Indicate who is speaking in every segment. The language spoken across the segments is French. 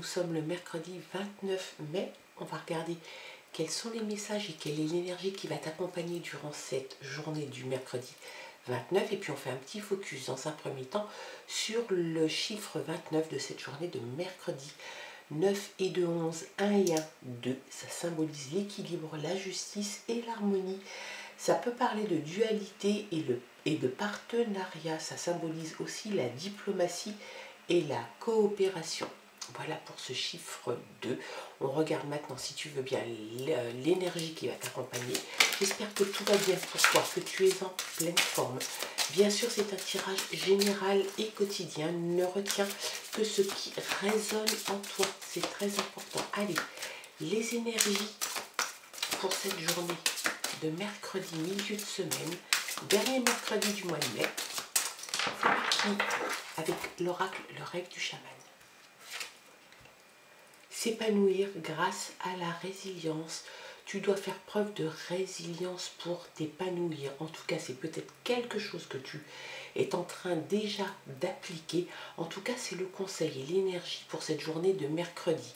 Speaker 1: sommes le mercredi 29 mai. On va regarder quels sont les messages et quelle est l'énergie qui va t'accompagner durant cette journée du mercredi 29. Et puis on fait un petit focus dans un premier temps sur le chiffre 29 de cette journée de mercredi. 9 et 2, 11, 1 et 1, 2. Ça symbolise l'équilibre, la justice et l'harmonie. Ça peut parler de dualité et de partenariat. Ça symbolise aussi la diplomatie et la coopération. Voilà pour ce chiffre 2. On regarde maintenant, si tu veux bien, l'énergie qui va t'accompagner. J'espère que tout va bien pour toi, que tu es en pleine forme. Bien sûr, c'est un tirage général et quotidien. Ne retiens que ce qui résonne en toi. C'est très important. Allez, les énergies pour cette journée de mercredi, milieu de semaine, dernier mercredi du mois de mai. C'est parti avec l'oracle, le rêve du chaman. S'épanouir grâce à la résilience. Tu dois faire preuve de résilience pour t'épanouir. En tout cas, c'est peut-être quelque chose que tu es en train déjà d'appliquer. En tout cas, c'est le conseil et l'énergie pour cette journée de mercredi.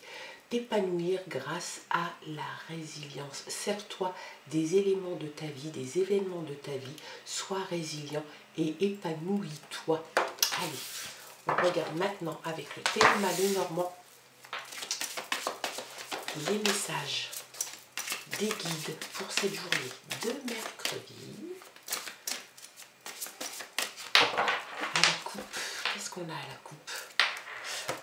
Speaker 1: T'épanouir grâce à la résilience. Sers-toi des éléments de ta vie, des événements de ta vie. Sois résilient et épanouis-toi. Allez, on regarde maintenant avec le Thelema Lenormand les messages des guides pour cette journée de mercredi. À la coupe, qu'est-ce qu'on a à la coupe?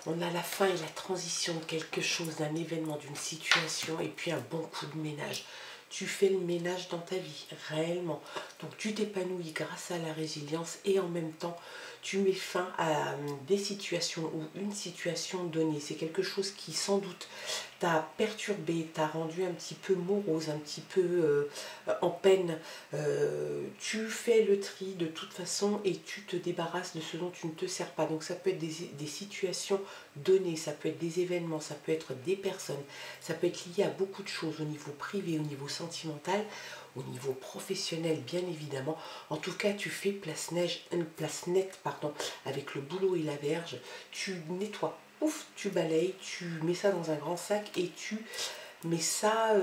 Speaker 1: On a la fin et la transition de quelque chose, d'un événement, d'une situation, et puis un bon coup de ménage. Tu fais le ménage dans ta vie, réellement. Donc tu t'épanouis grâce à la résilience et en même temps, tu mets fin à des situations ou une situation donnée. C'est quelque chose qui sans doute t'a perturbé, t'a rendu un petit peu morose, un petit peu en peine. Tu fais le tri de toute façon et tu te débarrasses de ce dont tu ne te sers pas. Donc ça peut être des situations données, ça peut être des événements, ça peut être des personnes, ça peut être lié à beaucoup de choses au niveau privé, au niveau sentimental, au niveau professionnel bien évidemment. En tout cas, tu fais place nette avec le boulot et la verge. Tu nettoies, ouf, tu balayes, tu mets ça dans un grand sac et tu mets ça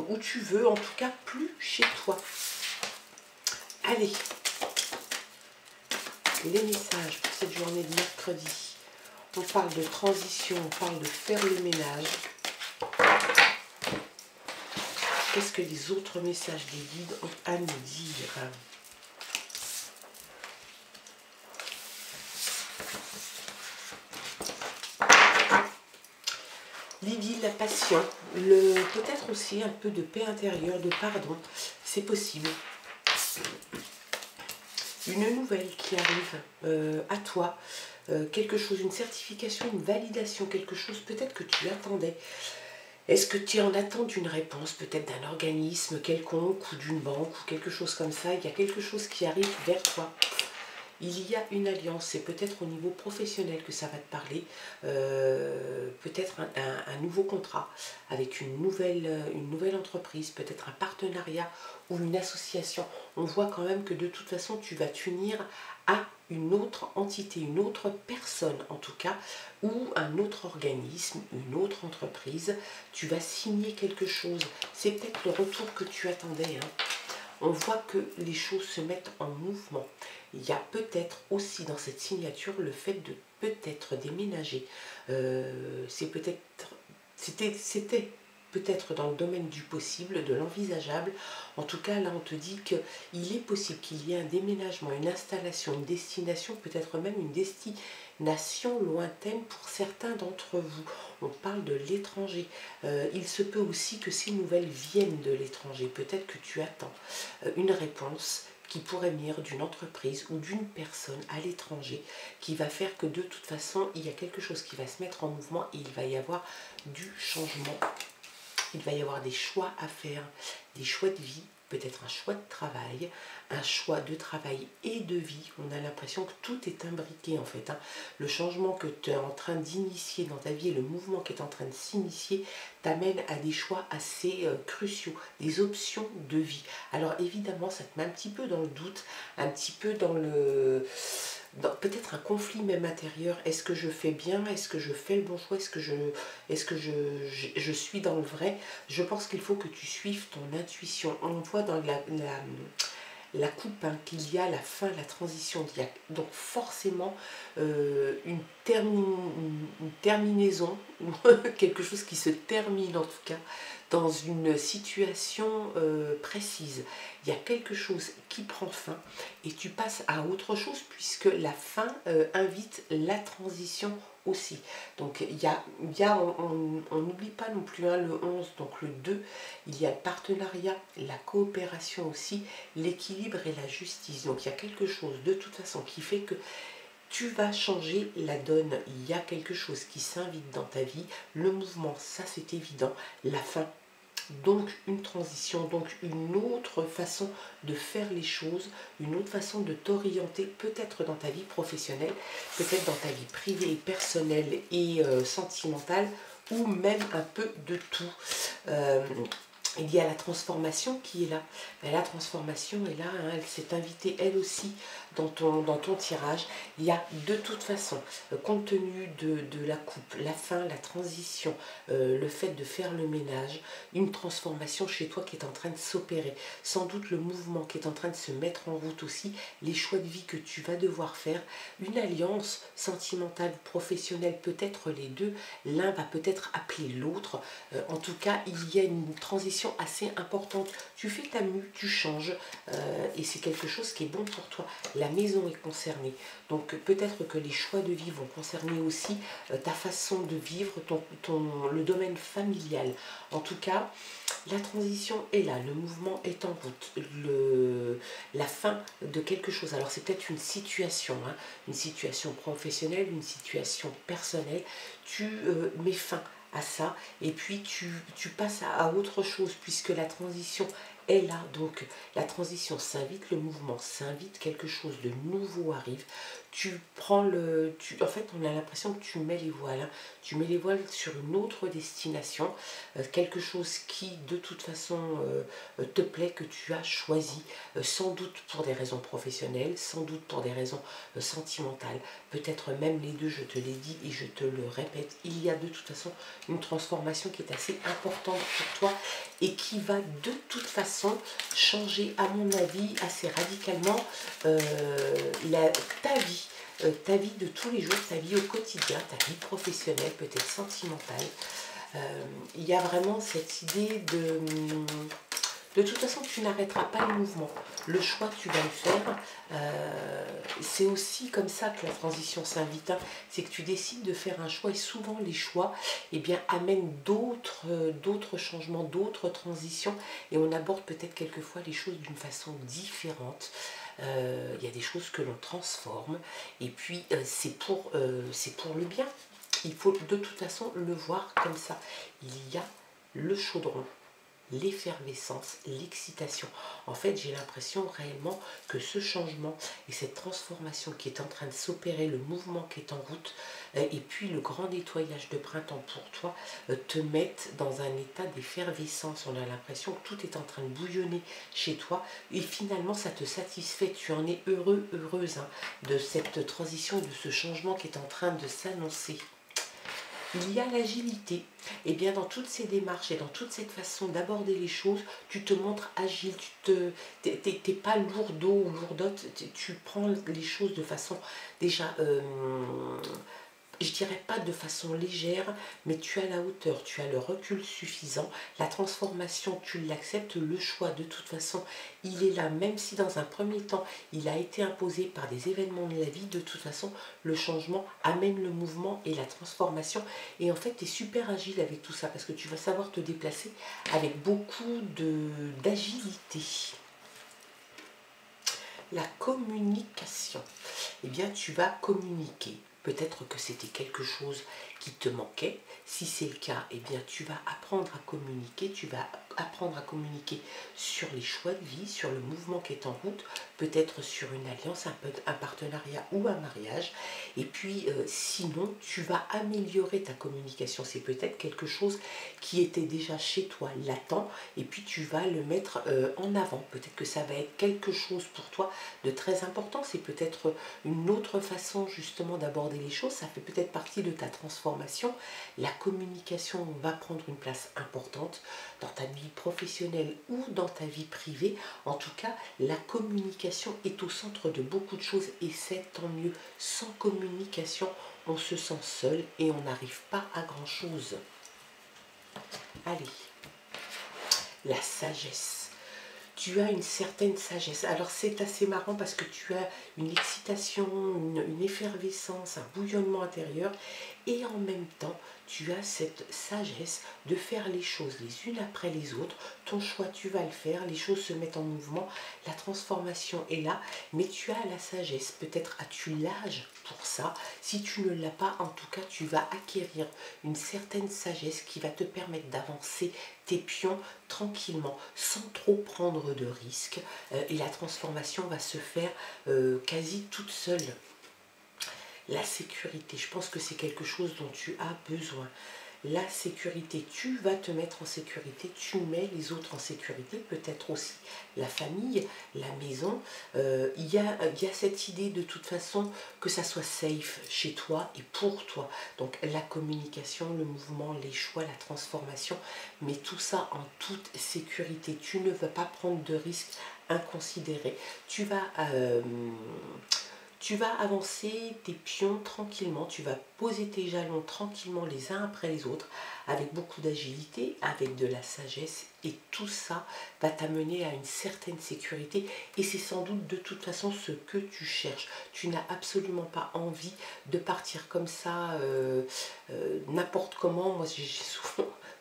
Speaker 1: où tu veux, en tout cas plus chez toi. Allez, les messages pour cette journée de mercredi. On parle de transition, on parle de faire le ménage. Qu'est-ce que les autres messages des guides ont à nous dire? L'idylle, la passion, peut-être aussi un peu de paix intérieure, de pardon, c'est possible. Une nouvelle qui arrive à toi, quelque chose, une certification, une validation, quelque chose peut-être que tu attendais. Est-ce que tu es en attente d'une réponse, peut-être d'un organisme quelconque ou d'une banque ou quelque chose comme ça? Il y a quelque chose qui arrive vers toi. Il y a une alliance, c'est peut-être au niveau professionnel que ça va te parler, peut-être un nouveau contrat avec une nouvelle entreprise, peut-être un partenariat ou une association. On voit quand même que de toute façon, tu vas t'unir à une autre entité, une autre personne en tout cas, ou un autre organisme, une autre entreprise. Tu vas signer quelque chose. C'est peut-être le retour que tu attendais, hein. On voit que les choses se mettent en mouvement. Il y a peut-être aussi dans cette signature le fait de peut-être déménager. C'était peut-être dans le domaine du possible, de l'envisageable. En tout cas, là, on te dit qu'il est possible qu'il y ait un déménagement, une installation, une destination, peut-être même une destination lointaine pour certains d'entre vous. On parle de l'étranger. Il se peut aussi que ces nouvelles viennent de l'étranger. Peut-être que tu attends une réponse qui pourrait venir d'une entreprise ou d'une personne à l'étranger qui va faire que de toute façon, il y a quelque chose qui va se mettre en mouvement et il va y avoir du changement. Il va y avoir des choix à faire, des choix de vie, peut-être un choix de travail et de vie. On a l'impression que tout est imbriqué en fait, hein. Le changement que tu es en train d'initier dans ta vie et le mouvement qui est en train de s'initier t'amène à des choix assez cruciaux, des options de vie. Alors évidemment, ça te met un petit peu dans le doute, un petit peu dans le... peut-être un conflit même intérieur. Est-ce que je fais bien? Est-ce que je fais le bon choix? Est-ce que je suis dans le vrai? Je pense qu'il faut que tu suives ton intuition. On voit dans la coupe, hein, qu'il y a la fin, la transition. Il y a donc forcément une terminaison, ou quelque chose qui se termine en tout cas, dans une situation précise. Il y a quelque chose qui prend fin et tu passes à autre chose puisque la fin invite la transition aussi. Donc on n'oublie pas non plus, hein, le 11, donc le 2, il y a le partenariat, la coopération aussi, l'équilibre et la justice. Donc il y a quelque chose de toute façon qui fait que tu vas changer la donne. Il y a quelque chose qui s'invite dans ta vie. Le mouvement, ça c'est évident. La fin, donc une transition, donc une autre façon de faire les choses, une autre façon de t'orienter, peut-être dans ta vie professionnelle, peut-être dans ta vie privée et personnelle et sentimentale, ou même un peu de tout. Il y a la transformation qui est là. Ben, la transformation est là, hein, elle s'est invitée elle aussi dans ton tirage. Il y a de toute façon, compte tenu de la coupe, la fin, la transition, le fait de faire le ménage, une transformation chez toi qui est en train de s'opérer. Sans doute le mouvement qui est en train de se mettre en route aussi, les choix de vie que tu vas devoir faire, une alliance sentimentale, professionnelle, peut-être les deux. L'un va peut-être appeler l'autre. En tout cas, il y a une transition assez importante. Tu fais ta mue, tu changes et c'est quelque chose qui est bon pour toi. La maison est concernée. Donc peut-être que les choix de vie vont concerner aussi ta façon de vivre, le domaine familial. En tout cas, la transition est là, le mouvement est en route, la fin de quelque chose. Alors c'est peut-être une situation professionnelle, une situation personnelle. Tu mets fin à ça et puis tu passes à autre chose puisque la transition est là. Donc la transition s'invite, le mouvement s'invite, quelque chose de nouveau arrive. Tu prends en fait on a l'impression que tu mets les voiles, hein. Tu mets les voiles sur une autre destination, quelque chose qui de toute façon te plaît, que tu as choisi, sans doute pour des raisons professionnelles, sans doute pour des raisons sentimentales, peut-être même les deux, je te l'ai dit et je te le répète. Il y a de toute façon une transformation qui est assez importante pour toi et qui va de toute façon changer, à mon avis, assez radicalement ta vie de tous les jours, ta vie au quotidien, ta vie professionnelle, peut-être sentimentale. Il y a vraiment cette idée de toute façon, tu n'arrêteras pas le mouvement. Le choix, tu vas le faire. C'est aussi comme ça que la transition s'invite, hein. C'est que tu décides de faire un choix et souvent les choix amènent d'autres changements, d'autres transitions et on aborde peut-être quelquefois les choses d'une façon différente. Il y a des choses que l'on transforme et puis c'est pour le bien. Il faut de toute façon le voir comme ça. Il y a le chaudron, l'effervescence, l'excitation. En fait, j'ai l'impression réellement que ce changement et cette transformation qui est en train de s'opérer, le mouvement qui est en route, et puis le grand nettoyage de printemps pour toi, te mettent dans un état d'effervescence. On a l'impression que tout est en train de bouillonner chez toi et finalement ça te satisfait. Tu en es heureux, heureuse, hein, de cette transition, de ce changement qui est en train de s'annoncer. Il y a l'agilité. Et bien dans toutes ces démarches et dans toute cette façon d'aborder les choses, tu te montres agile, t'es pas lourdeau ou lourdote, tu prends les choses de façon déjà, je dirais pas de façon légère, mais tu as la hauteur, tu as le recul suffisant. La transformation, tu l'acceptes, le choix de toute façon, il est là, même si dans un premier temps, il a été imposé par des événements de la vie, de toute façon, le changement amène le mouvement et la transformation. Et en fait, tu es super agile avec tout ça, parce que tu vas savoir te déplacer avec beaucoup d'agilité. La communication. Eh bien, tu vas communiquer. Peut-être que c'était quelque chose qui te manquait. Si c'est le cas, eh bien, tu vas apprendre à communiquer, tu vas apprendre à communiquer sur les choix de vie, sur le mouvement qui est en route, peut-être sur une alliance, un partenariat ou un mariage. Et puis sinon, tu vas améliorer ta communication. C'est peut-être quelque chose qui était déjà chez toi, latent, et puis tu vas le mettre en avant. Peut-être que ça va être quelque chose pour toi de très important. C'est peut-être une autre façon justement d'aborder les choses. Ça fait peut-être partie de ta transformation. La communication va prendre une place importante dans ta vie professionnelle ou dans ta vie privée. En tout cas, la communication est au centre de beaucoup de choses et c'est tant mieux. Sans communication, on se sent seul et on n'arrive pas à grand-chose. Allez, la sagesse. Tu as une certaine sagesse. Alors c'est assez marrant parce que tu as une excitation, une effervescence, un bouillonnement intérieur et en même temps tu as cette sagesse de faire les choses les unes après les autres. Ton choix, tu vas le faire, les choses se mettent en mouvement, la transformation est là, mais tu as la sagesse. Peut-être as-tu l'âge pour ça. Si tu ne l'as pas, en tout cas, tu vas acquérir une certaine sagesse qui va te permettre d'avancer tes pions tranquillement, sans trop prendre de risques, et la transformation va se faire quasi toute seule. La sécurité, je pense que c'est quelque chose dont tu as besoin. La sécurité, tu vas te mettre en sécurité, tu mets les autres en sécurité, peut-être aussi la famille, la maison. Il y a cette idée de toute façon que ça soit safe chez toi et pour toi. Donc la communication, le mouvement, les choix, la transformation, mais tout ça en toute sécurité. Tu ne vas pas prendre de risques inconsidérés. Tu vas avancer tes pions tranquillement, tu vas poser tes jalons tranquillement les uns après les autres, avec beaucoup d'agilité, avec de la sagesse, et tout ça va t'amener à une certaine sécurité, et c'est sans doute de toute façon ce que tu cherches. Tu n'as absolument pas envie de partir comme ça, n'importe comment. Moi j'ai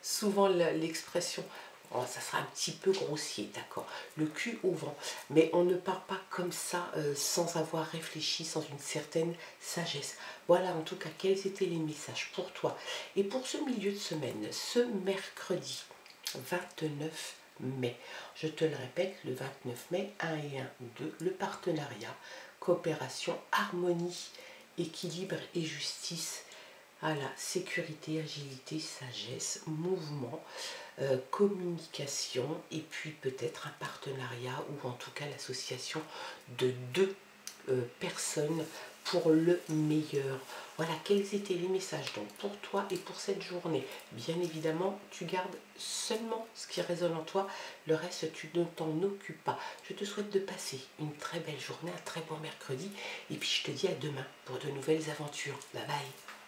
Speaker 1: souvent l'expression, oh, ça sera un petit peu grossier, d'accord, le cul au vent, mais on ne part pas comme ça sans avoir réfléchi, sans une certaine sagesse. Voilà en tout cas quels étaient les messages pour toi. Et pour ce milieu de semaine, ce mercredi 29 mai, je te le répète, le 29 mai, 1 et 1, 2, le partenariat, coopération, harmonie, équilibre et justice. Voilà, sécurité, agilité, sagesse, mouvement, communication et puis peut-être un partenariat ou en tout cas l'association de deux personnes pour le meilleur. Voilà, quels étaient les messages donc pour toi et pour cette journée. Bien évidemment, tu gardes seulement ce qui résonne en toi, le reste tu ne t'en occupes pas. Je te souhaite de passer une très belle journée, un très bon mercredi et puis je te dis à demain pour de nouvelles aventures. Bye bye.